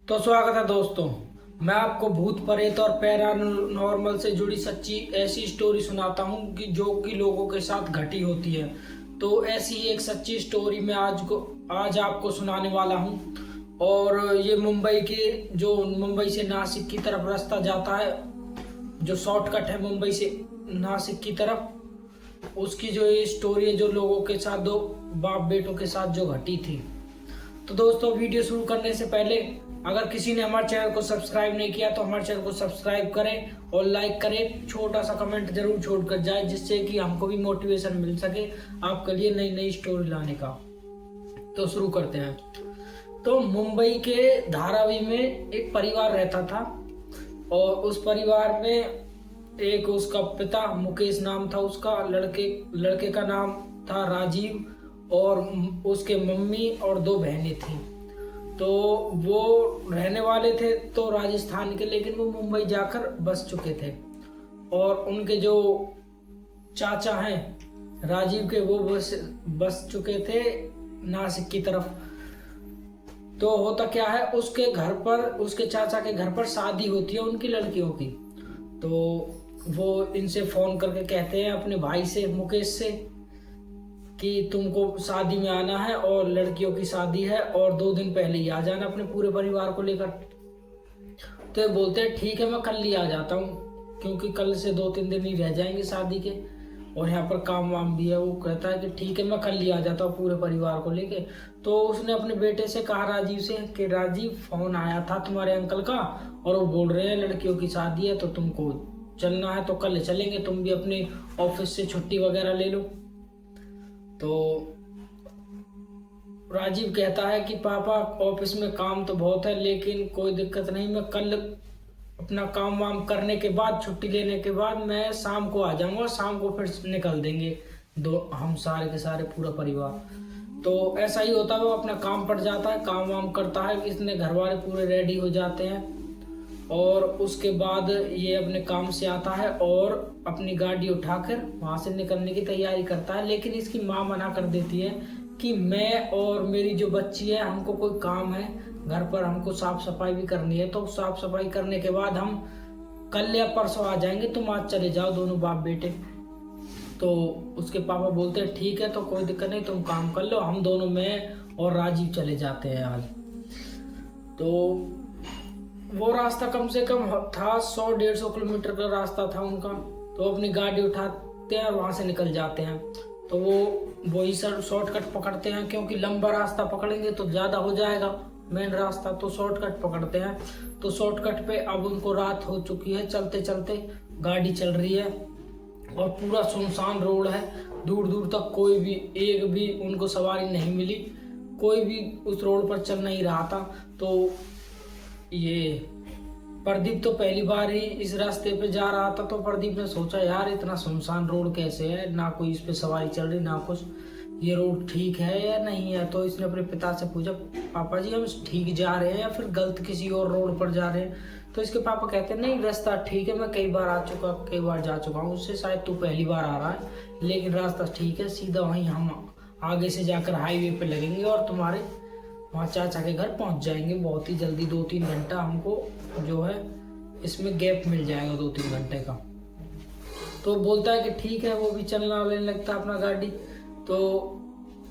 तो स्वागत है दोस्तों। मैं आपको भूत प्रेत और पैरानॉर्मल से जुड़ी सच्ची ऐसी स्टोरी सुनाता हूं कि जो कि लोगों के साथ घटी होती है। तो ऐसी ही एक सच्ची स्टोरी मैं आज आपको सुनाने वाला हूं। और ये मुंबई से नासिक की तरफ रास्ता जाता है, जो शॉर्टकट है मुंबई से नासिक की तरफ। उसकी जो ये स्टोरी है, जो लोगों के साथ, दो बाप बेटों के साथ जो घटी थी। तो दोस्तों, वीडियो शुरू करने से पहले अगर किसी ने हमारे चैनल को सब्सक्राइब नहीं किया तो हमारे चैनल को सब्सक्राइब करें और लाइक करें। छोटा सा कमेंट जरूर छोड़कर जाए, जिससे कि हमको भी मोटिवेशन मिल सके आपके लिए नई नई स्टोरी लाने का। तो शुरू करते हैं। तो मुंबई के धारावी में एक परिवार रहता था, और उस परिवार में एक उसका पिता मुकेश नाम था, उसका लड़के का नाम था राजीव, और उसके मम्मी और दो बहनें थी। तो वो रहने वाले थे तो राजस्थान के, लेकिन वो मुंबई जाकर बस चुके थे। और उनके जो चाचा हैं राजीव के, वो बस चुके थे नासिक की तरफ। तो होता क्या है, उसके घर पर, उसके चाचा के घर पर शादी होती है उनकी लड़कियों की। तो वो इनसे फोन करके कहते हैं अपने भाई से, मुकेश से, कि तुमको शादी में आना है और लड़कियों की शादी है, और 2 दिन पहले ही आ जाना अपने पूरे परिवार को लेकर। तो ये बोलते हैं ठीक है, मैं कल ही आ जाता हूँ, क्योंकि कल से 2-3 दिन ही रह जाएंगे शादी के, और यहाँ पर काम वाम भी है। वो कहता है कि ठीक है, मैं कल ही आ जाता हूँ पूरे परिवार को लेके। तो उसने अपने बेटे से कहा, राजीव से, कि राजीव, फोन आया था तुम्हारे अंकल का, और वो बोल रहे हैं लड़कियों की शादी है, तो तुमको चलना है, तो कल चलेंगे, तुम भी अपने ऑफिस से छुट्टी वगैरह ले लो। तो राजीव कहता है कि पापा, ऑफिस में काम तो बहुत है, लेकिन कोई दिक्कत नहीं, मैं कल अपना काम वाम करने के बाद, छुट्टी लेने के बाद, मैं शाम को आ जाऊंगा, शाम को फिर निकल देंगे हम सारे के सारे, पूरा परिवार। तो ऐसा ही होता है, वो अपना काम पर जाता है, काम वाम करता है, इसने घर वाले पूरे रेडी हो जाते हैं, और उसके बाद ये अपने काम से आता है और अपनी गाड़ी उठाकर वहां से निकलने की तैयारी करता है। लेकिन इसकी माँ मना कर देती है कि मैं और मेरी जो बच्ची है, हमको कोई काम है घर पर, हमको साफ सफाई भी करनी है, तो साफ सफाई करने के बाद हम कल या परसों आ जाएंगे, तुम आज चले जाओ दोनों बाप बेटे। तो उसके पापा बोलते हैं ठीक है, तो कोई दिक्कत नहीं, तुम काम कर लो, हम दोनों, मैं और राजीव चले जाते हैं आज। तो वो रास्ता कम से कम था 100-150 किलोमीटर का रास्ता था उनका। तो अपनी गाड़ी उठाते हैं और वहां से निकल जाते हैं। तो वो वही शॉर्टकट पकड़ते हैं, क्योंकि लंबा रास्ता पकड़ेंगे तो ज्यादा हो जाएगा मेन रास्ता, तो शॉर्टकट पकड़ते हैं। तो शॉर्टकट पे अब उनको रात हो चुकी है, चलते चलते गाड़ी चल रही है, और पूरा सुनसान रोड है, दूर दूर तक कोई भी, एक भी उनको सवारी नहीं मिली, कोई भी उस रोड पर चल नहीं रहा था। तो ये प्रदीप तो पहली बार ही इस रास्ते पे जा रहा था, तो प्रदीप ने सोचा, यार इतना सुनसान रोड कैसे है, ना कोई इस पे सवारी चल रही, ना कुछ, ये रोड ठीक है या नहीं है। तो इसने अपने पिता से पूछा, पापा जी, हम ठीक जा रहे हैं या फिर गलत किसी और रोड पर जा रहे हैं। तो इसके पापा कहते हैं, नहीं, रास्ता ठीक है, मैं कई बार जा चुका हूँ उससे, शायद तू पहली बार आ रहा है, लेकिन रास्ता ठीक है, सीधा वहीं हम आगे से जाकर हाईवे पे लगेंगे और तुम्हारे वहाँ चाचा के घर पहुँच जाएंगे बहुत ही जल्दी। 2-3 घंटा हमको जो है इसमें गैप मिल जाएगा, 2-3 घंटे का। तो बोलता है कि ठीक है, वो भी चलना लेने लगता है अपना गाड़ी। तो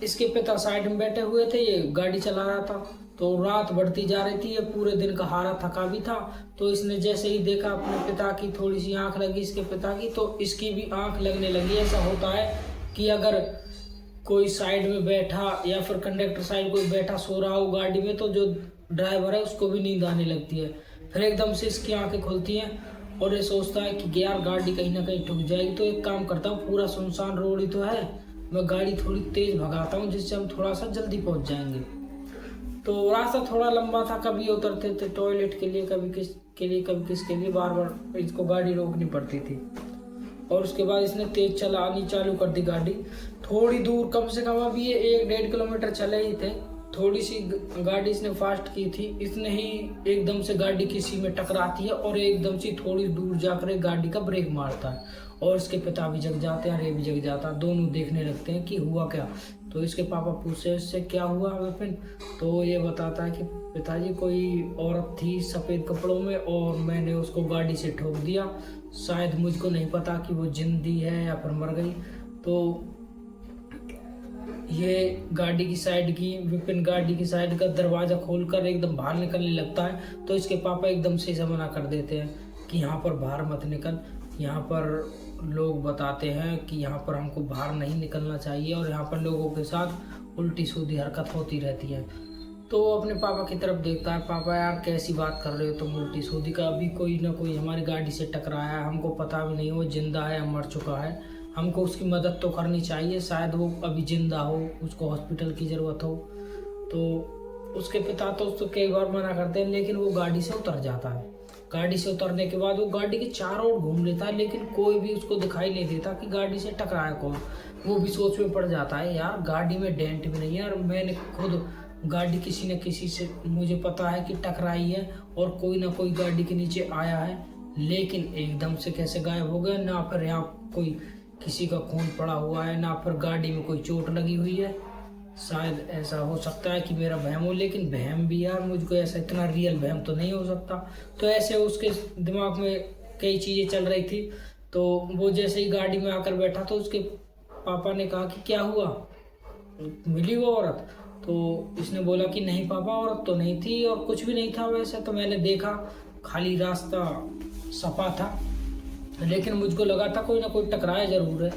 इसके पिता साइड में बैठे हुए थे, ये गाड़ी चला रहा था। तो रात बढ़ती जा रही थी, ये पूरे दिन का हारा थका भी था। तो इसने जैसे ही देखा अपने पिता की, थोड़ी सी आंख लगी इसके पिता की, तो इसकी भी आंख लगने लगी। ऐसा होता है कि अगर कोई साइड में बैठा या फिर कंडक्टर साइड कोई बैठा सो रहा हो गाड़ी में, तो जो ड्राइवर है उसको भी नींद आने लगती है। फिर एकदम से इसकी आंखें खुलती हैं और ये सोचता है कि यार गाड़ी कहीं ना कहीं ठुक जाएगी, तो एक काम करता हूँ, पूरा सुनसान रोड ही तो है, मैं गाड़ी थोड़ी तेज भगाता हूँ, जिससे हम थोड़ा सा जल्दी पहुँच जाएंगे। तो रास्ता थोड़ा लंबा था, कभी उतरते थे टॉयलेट के लिए, कभी किसके लिए, बार बार इसको गाड़ी रोकनी पड़ती थी। और उसके बाद इसने तेज चलानी चालू कर दी गाड़ी। थोड़ी दूर, कम से कम अभी ये 1-1.5 किलोमीटर चले ही थे, थोड़ी सी गाड़ी इसने फास्ट की थी, इसने ही एकदम से गाड़ी किसी में टकराती है, और एकदम से थोड़ी दूर जाकर गाड़ी का ब्रेक मारता है, और इसके पिता भी जग जाते हैं, रे भी जग जाता है। दोनों देखने लगते हैं कि हुआ क्या, तो इसके पापा पूछते इससे क्या हुआ विपिन। तो ये बताता है कि पिताजी कोई औरत थी सफ़ेद कपड़ों में और मैंने उसको गाड़ी से ठोक दिया, शायद मुझको नहीं पता कि वो जिंदी है या फिर मर गई। तो ये गाड़ी की साइड की विपिन गाड़ी की साइड का दरवाज़ा खोलकर एकदम बाहर निकलने लगता है। तो इसके पापा एकदम से इसे मना कर देते हैं कि यहाँ पर बाहर मत निकल, यहाँ पर लोग बताते हैं कि यहाँ पर हमको बाहर नहीं निकलना चाहिए और यहाँ पर लोगों के साथ उल्टी सीधी हरकत होती रहती है। तो वो अपने पापा की तरफ देखता है, पापा यार कैसी बात कर रहे हो तुम उल्टी सीधी का, अभी कोई ना कोई हमारी गाड़ी से टकराया है, हमको पता भी नहीं वो जिंदा है या मर चुका है, हमको उसकी मदद तो करनी चाहिए, शायद वो अभी जिंदा हो, उसको हॉस्पिटल की ज़रूरत हो। तो उसके पिता तो उसको कई बार मना करते हैं लेकिन वो गाड़ी से उतर जाता है। गाड़ी से उतरने के बाद वो गाड़ी के चारों ओर घूम लेता है लेकिन कोई भी उसको दिखाई नहीं देता कि गाड़ी से टकराया कौन। वो भी सोच में पड़ जाता है यार गाड़ी में डेंट भी नहीं है और मैंने खुद गाड़ी किसी न किसी से मुझे पता है कि टकराई है और कोई ना कोई गाड़ी के नीचे आया है, लेकिन एकदम से कैसे गायब हो गया। ना फिर यहाँ कोई किसी का खून पड़ा हुआ है, ना फिर गाड़ी में कोई चोट लगी हुई है। शायद ऐसा हो सकता है कि मेरा वहम हो, लेकिन वहम भी यार मुझको ऐसा इतना रियल वहम तो नहीं हो सकता। तो ऐसे उसके दिमाग में कई चीज़ें चल रही थी। तो वो जैसे ही गाड़ी में आकर बैठा तो उसके पापा ने कहा कि क्या हुआ, मिली वो औरत। तो इसने बोला कि नहीं पापा, औरत तो नहीं थी और कुछ भी नहीं था, वैसे तो मैंने देखा खाली रास्ता सफा था, लेकिन मुझको लगा था कोई ना कोई टकराया जरूर है।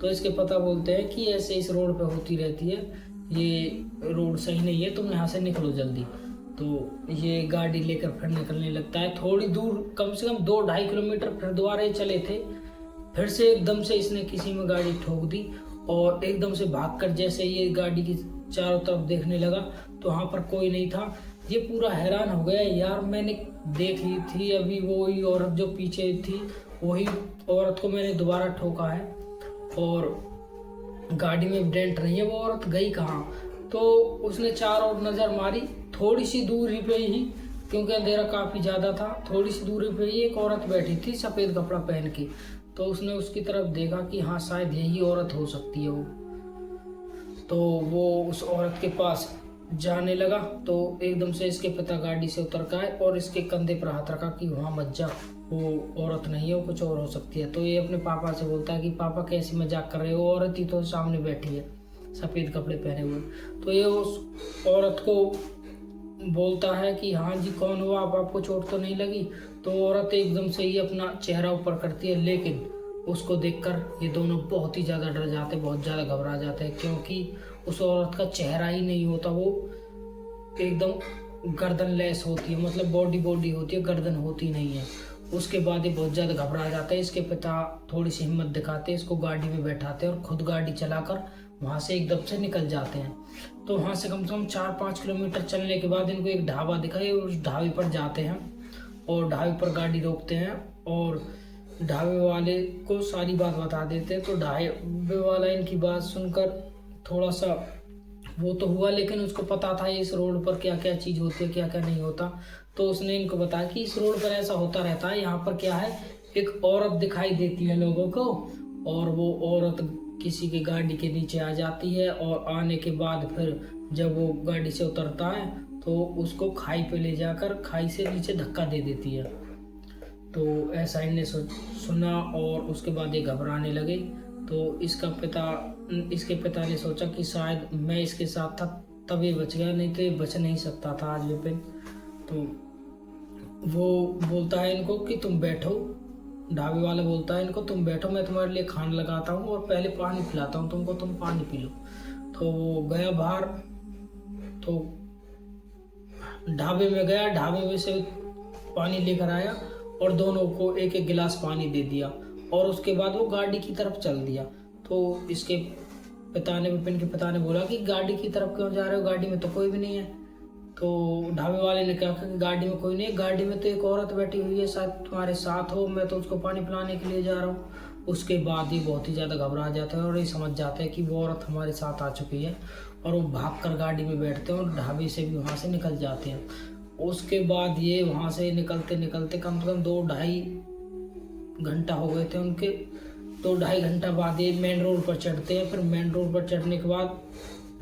तो इसके पता बोलते हैं कि ऐसे इस रोड पे होती रहती है, ये रोड सही नहीं है, तुम यहाँ से निकलो जल्दी। तो ये गाड़ी लेकर फिर निकलने लगता है। थोड़ी दूर कम से कम 2-2.5 किलोमीटर फिर दोबारा चले थे, फिर से एकदम से इसने किसी में गाड़ी ठोक दी और एकदम से भागकर जैसे ये गाड़ी की चारों तरफ देखने लगा तो वहाँ पर कोई नहीं था। ये पूरा हैरान हो गया, यार मैंने देख ली थी अभी वही औरत जो पीछे थी, वही औरत को मैंने दोबारा ठोका है और गाड़ी में डेंट नहीं है, वो औरत गई कहाँ। तो उसने चारों ओर नज़र मारी, थोड़ी सी दूरी पे ही, क्योंकि अंधेरा काफ़ी ज़्यादा था, थोड़ी सी दूरी पे ही एक औरत बैठी थी सफ़ेद कपड़ा पहन के। तो उसने उसकी तरफ देखा कि हाँ शायद यही औरत हो सकती है वो। तो वो उस औरत के पास जाने लगा तो एकदम से इसके पिता गाड़ी से उतर के आए और इसके कंधे पर हाथ रखा कि वहाँ मत जा, वो औरत नहीं है, वो कुछ और हो सकती है। तो ये अपने पापा से बोलता है कि पापा कैसी मजाक कर रहे हो, औरत ही तो सामने बैठी है सफ़ेद कपड़े पहने हुए। तो ये उस औरत को बोलता है कि हाँ जी कौन हो आप, आपको चोट तो नहीं लगी। तो औरत एकदम से ही अपना चेहरा ऊपर करती है, लेकिन उसको देखकर ये दोनों बहुत ही ज़्यादा डर जाते, बहुत ज़्यादा घबरा जाते हैं, क्योंकि उस औरत का चेहरा ही नहीं होता, वो एकदम गर्दन लेस होती है, मतलब बॉडी होती है, गर्दन होती नहीं है। उसके बाद ये बहुत ज़्यादा घबरा जाता है। इसके पिता थोड़ी सी हिम्मत दिखाते, इसको गाड़ी में बैठाते और खुद गाड़ी चलाकर वहाँ से एकदम से निकल जाते हैं। तो वहाँ से कम 4-5 किलोमीटर चलने के बाद इनको एक ढाबा दिखाई, उस ढाबे पर जाते हैं और ढाबे पर गाड़ी रोकते हैं और ढाबे वाले को सारी बात बता देते हैं। तो ढाबे वाला इनकी बात सुनकर थोड़ा सा वो तो हुआ, लेकिन उसको पता था इस रोड पर क्या क्या चीज़ होती है, क्या क्या नहीं होता। तो उसने इनको बताया कि इस रोड पर ऐसा होता रहता है, यहाँ पर क्या है, एक औरत दिखाई देती है लोगों को और वो औरत किसी की गाड़ी के नीचे आ जाती है और आने के बाद फिर जब वो गाड़ी से उतरता है तो उसको खाई पे ले जाकर खाई से नीचे धक्का दे देती है। तो ऐसा इन्हें सुना और उसके बाद ये घबराने लगे। तो इसके पिता ने सोचा कि शायद मैं इसके साथ था तब ये बच गया, नहीं तो ये बच नहीं सकता था आज विपिन। तो वो बोलता है इनको कि तुम बैठो, ढाबे वाला बोलता है इनको तुम बैठो, मैं तुम्हारे लिए खाना लगाता हूँ और पहले पानी पिलाता हूँ तुमको, तुम पानी पी लो। तो वो गया बाहर, तो ढाबे में गया, ढाबे में से पानी लेकर आया और दोनों को एक एक गिलास पानी दे दिया और उसके बाद वो गाड़ी की तरफ चल दिया। तो इसके पिता ने, विपिन के पिता ने बोला कि गाड़ी की तरफ क्यों जा रहे हो, गाड़ी में तो कोई भी नहीं है। तो ढाबे वाले ने कहा कि गाड़ी में कोई नहीं है, गाड़ी में तो एक औरत बैठी हुई है, शायद तुम्हारे साथ हो, मैं तो उसको पानी पिलाने के लिए जा रहा हूँ। उसके बाद ये बहुत ही ज़्यादा घबरा जाता है और ये समझ जाते हैं कि वो औरत हमारे साथ आ चुकी है और वो भागकर गाड़ी में बैठते हैं और ढाबे से भी वहाँ से निकल जाते हैं। उसके बाद ये वहाँ से निकलते निकलते कम से कम 2-2.5 घंटा हो गए थे उनके तो 2.5 घंटा बाद ये मेन रोड पर चढ़ते हैं। फिर मेन रोड पर चढ़ने के बाद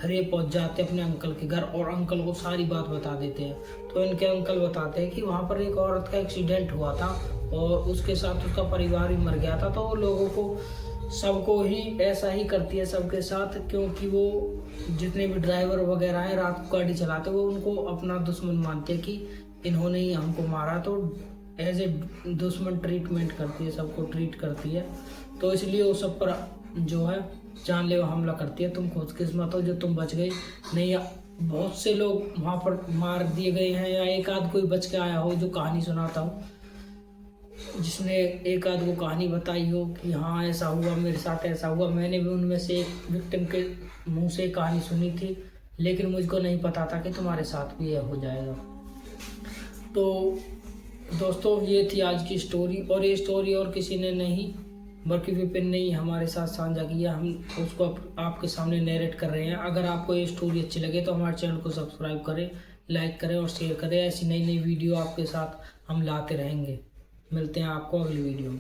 फिर ये पहुंच जाते हैं अपने अंकल के घर और अंकल को सारी बात बता देते हैं। तो इनके अंकल बताते हैं कि वहाँ पर एक औरत का एक्सीडेंट हुआ था और उसके साथ उसका परिवार भी मर गया था। तो वो लोगों को सबको ही ऐसा ही करती है सबके साथ, क्योंकि वो जितने भी ड्राइवर वगैरह हैं रात को गाड़ी चलाते वो उनको अपना दुश्मन मानते हैं कि इन्होंने ही हमको मारा। तो एज ए दुश्मन ट्रीटमेंट करती है, सबको ट्रीट करती है। तो इसलिए वो सब पर जो है जानलेवा हमला करती है। तुम खुशकिस्मत हो जो तुम बच गई, नहीं बहुत से लोग वहाँ पर मार दिए गए हैं या एक आध कोई बच के आया हो जो कहानी सुनाता हूँ, जिसने एक आध को कहानी बताई हो कि हाँ ऐसा हुआ मेरे साथ, ऐसा हुआ। मैंने भी उनमें से एक विक्टिम के मुंह से कहानी सुनी थी, लेकिन मुझको नहीं पता था कि तुम्हारे साथ भी यह हो जाएगा। तो दोस्तों ये थी आज की स्टोरी, और ये स्टोरी और किसी ने नहीं बल्कि विपिन ने ही हमारे साथ साझा किया। हम उसको आपके सामने नरेट कर रहे हैं। अगर आपको ये स्टोरी अच्छी लगे तो हमारे चैनल को सब्सक्राइब करें, लाइक करें और शेयर करें। ऐसी नई नई वीडियो आपके साथ हम लाते रहेंगे। मिलते हैं आपको अगली वीडियो में।